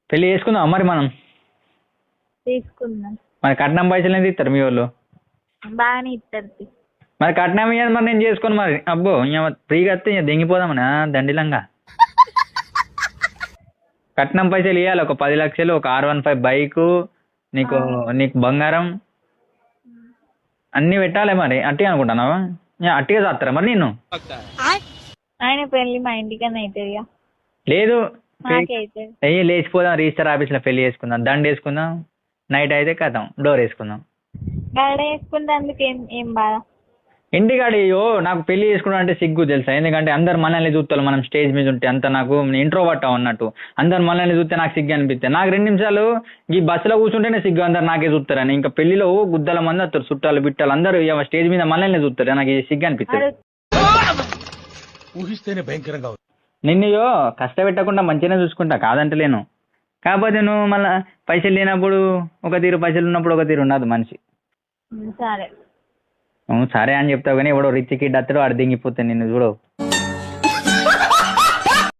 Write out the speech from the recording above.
పెళ్లి చేసుకుందాం మరి మనం. తీసుకుందాం. మరి కట్నం పైసలు ఎంత ఇస్తారు మీ వాళ్ళు? బాగానే ఇస్తారు. మరి కట్నం ఇయ్యదు మరి నేను చేసుకోను మరి. అబ్బో ఇంకా ఫ్రీగా వస్తే ఇంకా దెంగిపోదామనా దండిలంగా. కట్నం పైసలు ఇవ్వాలి, ఒక 10 లక్షలు, ఒక R15 బైకు, నీకు నీకు బంగారం అన్ని పెట్టాలి మరి. అట్టిగా అనుకుంటున్నావా? అట్టిగా చేస్తారా మరి నేను? ఆయన పెళ్లి మా ఇంటికన్నా అవుతుంది. లేదు మాకైతే లేచిపోదాం, రిజిస్టర్ ఆఫీస్లో పెళ్లి చేసుకుందాం, దండ వేసుకుందాం, నైట్ అయితే కథం డోర్ వేసుకుందాం. గడ వేసుకుంటేందుకు ఏం బాధ. ఇంటికాడ అయ్యో నాకు పెళ్లి చేసుకుంటా అంటే సిగ్గు తెలుసా, ఎందుకంటే అందరు మనల్ని చూస్తారు మనం స్టేజ్ మీద ఉంటే. అంత నాకు ఇంట్రోవర్ట్ అన్నట్టు అందరు మనల్ని చూస్తే నాకు సిగ్గు అనిపిస్తే. నాకు 2 నిమిషాలు ఈ బస్సులో కూర్చుంటేనే సిగ్గు, అందరు నాకే చూస్తారని. ఇంకా పెళ్లిలో గుద్దల మంది వస్తారు, చుట్టాలు బిట్టాలు అందరూ స్టేజ్ మీద మనల్ని చూస్తారు, నాకు సిగ్గు అనిపిస్తుంది. ఊహిస్తేనే భయంకరంగా ఉంది. నిన్నయో కష్టపెట్టకుండా మంచిగానే చూసుకుంటా, కాదంటలేను. కాకపోతే నువ్వు మళ్ళీ పైసలు లేనప్పుడు ఒక తీరు, పైసలు ఉన్నప్పుడు ఒక తీరు ఉండదు మనిషి. సరే సరే అని చెప్తావు కానీ ఎవడో రిచ్ కిడ్ అత్తడో అడి దింగిపోతాను నిన్ను చూడవు.